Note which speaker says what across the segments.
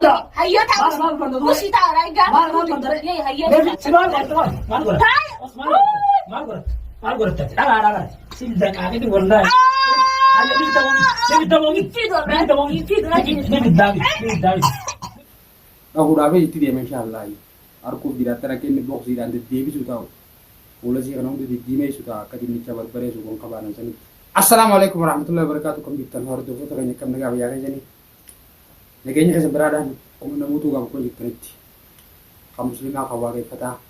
Speaker 1: Gutta.
Speaker 2: Hayyata.
Speaker 1: Maal kan dadu.
Speaker 2: Mushita raiga.
Speaker 1: Maal kan dadu.
Speaker 2: Ye hayyata.
Speaker 1: Simal maal gora. Maal gora. Maal gora tati. Daga. Silda kaagiti wallahi. Alle bita mo. Fido lagi. David.
Speaker 3: Aku dapat itu dia mashallah. Aku tidak terakhir box dan David sudah. Ulah sih kan untuk di Gmail sudah kadang ni cabar beres untuk kabaran sini. Assalamualaikum warahmatullahi wabarakatuh. Komputer harus tu kita kena kam negara ya kan jadi. Neganya kasih berada. Kamu namu tu kamu kulit teriti. Kamu selina kawagai kata.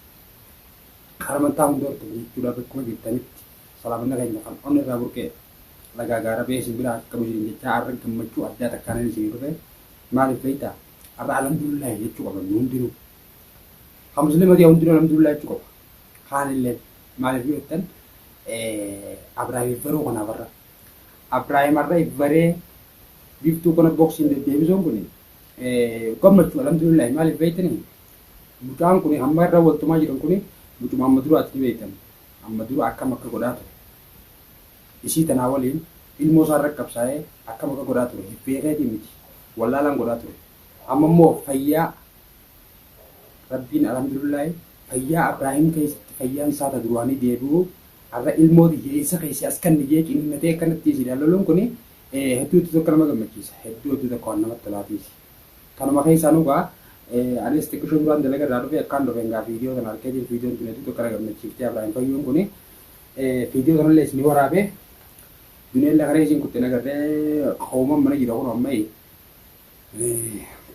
Speaker 3: Karena tahun dua tu sudah berkulit teriti. Salam neganya kan. Orang rabur ke laga-gara besi berat kamu jadi cara kemecu ada tekanan di sini tu. Mari kita. Ada alhamdulillah ya cukup alhamdulillah. Kamu selina dia alhamdulillah cukup. Halillah mari kita. Abraham Vero kana barra Abraham arra ivare biftu kana boxing de division kuni komatu alhamdulillah mali baytani mutan kuni hamarra wal tumaji kuni mutu mamadru atni baytan amadru akama ka godatu isi tanawalin ilmo sarrak kapsae akama ka godatu fere di miti walla lan godatu amma mo fayya rabbin alhamdulillah fayya Abraham kay fayyan sada durwani debu ada ilmu di isa kaisi askan dia kini nanti akan tiisi dalam kuni itu kalau maga macam itu kawan nama terlatih kalau makai sanu ba ada stiker sumberan delaga radu be akan doang enggak video dan arkeji video itu kalau macam tiap lain kau yang kuni video dan les ni warabe dunia lagi sih kutte naga de kaum mana jadi orang mai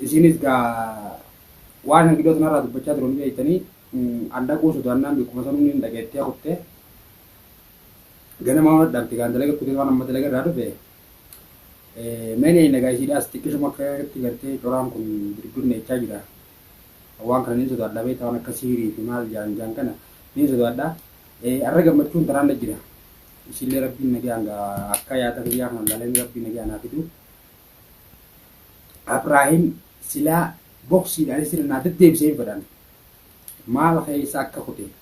Speaker 3: sini ga warna video dan radu baca drone be itani anda ko sudah nanti kumasan ini lagi tiap kutte gana mau dan tiga antara kita orang nama telaga radu be, mana ini guys ini astik semua tiga orang pun berikut nih cagira, awang kan ini sudah ada be tahun kesiri, final jangan kan, ini sudah ada, arah gambar pun terang lagi dah, istilah rapi lagi angga, kaya tak dia kan, lain rapi lagi anak itu, Abraham sila boxi dari sini nanti dia bisa berani, mal kayak sakka kote.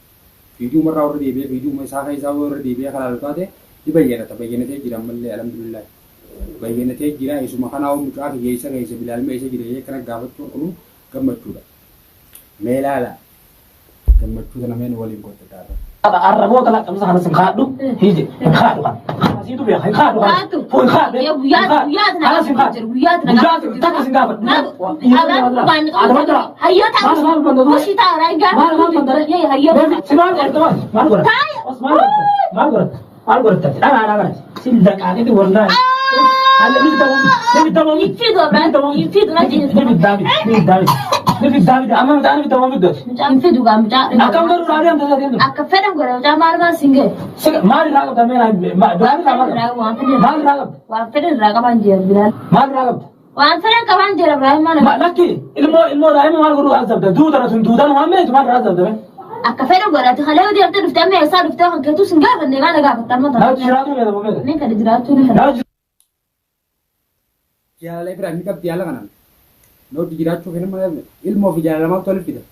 Speaker 3: Video merah orang dia, video masalah isa orang dia kalau lupa deh, dibayar atau bagian itu jiran malle alhamdulillah, bagian itu jiran isu makan awam muka ya isa bilal me isa jiran ya karena gawat tu kamu gambar tu dah, melala gambar tu namanya wali kota dah.
Speaker 1: Ada arabo kalau kamu sana sengkadu, hiji sengkadu kan, masih itu biar sengkadu kan, pun sengkadu,
Speaker 2: Ya buyat na.
Speaker 1: ada sengkadu,
Speaker 2: Buyat na.
Speaker 1: kita kasih sengkadu,
Speaker 2: Hayyata. Mushita raiga. Ye hayyata.
Speaker 1: Simal maal gora tati, daga, silda kaagiti wallahi. Alle bita mo.
Speaker 2: Fido lagi.
Speaker 1: David, amma mutane bita mo biddo.
Speaker 2: Fido ga muta.
Speaker 1: Akam garu radi am tadi.
Speaker 2: Akka fedam gara muta marma singe.
Speaker 1: Mari raga da mena, David raga. Mari raga.
Speaker 2: Wa fedam raga banjir bilal.
Speaker 1: Mari raga.
Speaker 2: Wa fedam ka banjir Ibrahim mana.
Speaker 1: Laki, ilmo raimi mal guru azab da, dudan Muhammad mal azab da.
Speaker 2: Akka fedam gara ta khalaw di abta dufta me sa dufta kan katu singa kan ne ga ga tamma ta.
Speaker 1: Na jiratu me da mo.
Speaker 2: Ne ka jiratu ne.
Speaker 3: Jalan Ibrahim kita jalan kanan, no dijirat tu kena mana ilmu fi jalan lama tu lebih dah,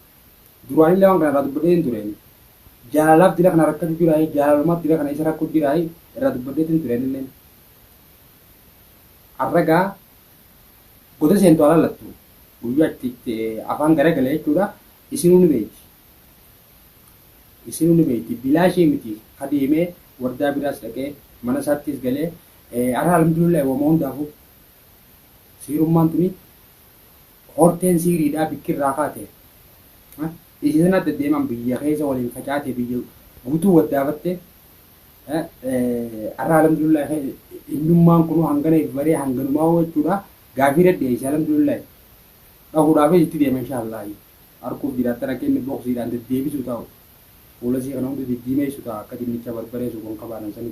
Speaker 3: durani lewang kan ratu berdeh tu reni, jalan lama tidak kena rakan jurai, jalan lama tidak kena isyarat kut jurai, ratu berdeh tu reni nen, arraga, kau tu sentuh ala latu, buat tik afan gara gale itu dah, isinu ni beiti, bila sih miti, hadi ime warda bilas lagi, mana satis gale, arah alhamdulillah, wa mau dah Siruman tu ni horten siri dah pikir rakat di sana tu dia mampu ya kaya soalin kacate biju butuh wadah kate alhamdulillah innumman kuno hangane bare hangan mau cuda gavirat dia alhamdulillah aku dah itu dia mashallah aku tidak terakhir ni box dia ande dia bisu tahu ulah sih kan untuk di Gmail sudah kadang ni cabar bare suka kabaran sini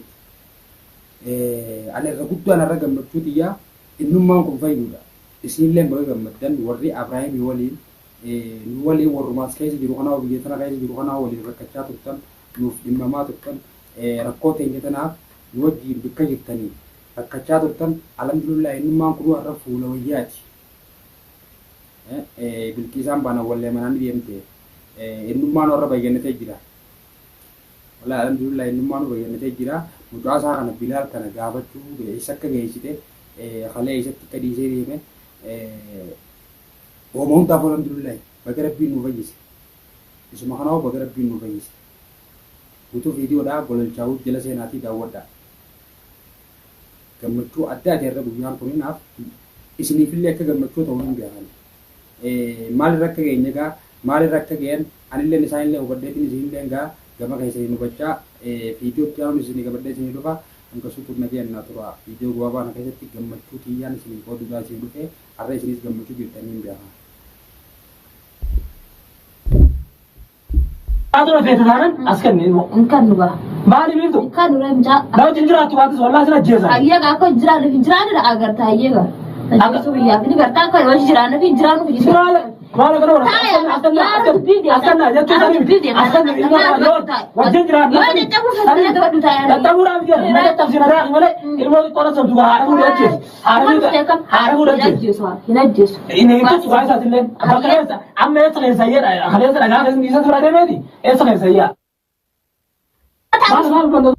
Speaker 3: ane rakutu ane ragam bercuti ya innumman kun fayuda isinlen baga madan warri Abraham wali warrumas kaysa jiru kana wali tana kaysa jiru kana wali rakachatu tan nuf imamatu tan rakote ngitana wadi bikaytani rakachatu tan alhamdulillah innumman kun arafu lawiyati bilkisam bana walle manani biyemte innumman warra bayyana jira wala alhamdulillah innumman bayyana jira mutasa kana bilal kana gabatu be isakka geysite khale isatti kadi seri me ومهم تافو الحمد لله بقرب بين مفيس اسمه خناو بقرب بين مفيس وتو فيديو دا قول الجاود جلسة ناتي داود دا gammachuu adda addaa irra guyyaan kun naaf isiniifillee akka gammachuu ta'uu hin beekan maalirra akka geenye gaa maalirra akka geenye anillee isaanillee hubadheetiin isinillee gaa gama keessa hin hubachaa viidiyoo itti isinii gabadhee isinii dhufa hanga suutuuf nageen naa tura viidiyoo gabaabaa keessatti gammachuu kiyyaan isinii qooduudhaa isinii dhufee har'a isinis gammachuu jirtanii hin beekan.
Speaker 1: Adura fetanan askan ni
Speaker 2: Inkan nuba.
Speaker 1: Bali mintu.
Speaker 2: Inkan nura mja.
Speaker 1: Daw jinjira tu watis wallahi sina jeza.
Speaker 2: Ayya ga ko jira ni jira ni agar ta ayya ga. Aga so ya ni garta ko wa jira ni jira ni jira.
Speaker 1: Mala kana wala. Askan na ya tu tani. Askan ni ina lo. Wajin jira.
Speaker 2: Yo de tabu fa de do ta ya.
Speaker 1: Da tabu ram dia. Na tafsira da wala. Ilmo ko na so duga haramu yace. Haramu da ce.
Speaker 2: Ina jesu.
Speaker 1: Ina itu suka sa tille. Bakara amma ya tsare sayya. Halaza da ga ni sa sura da medi. Ya tsare sayya. Mas mas quando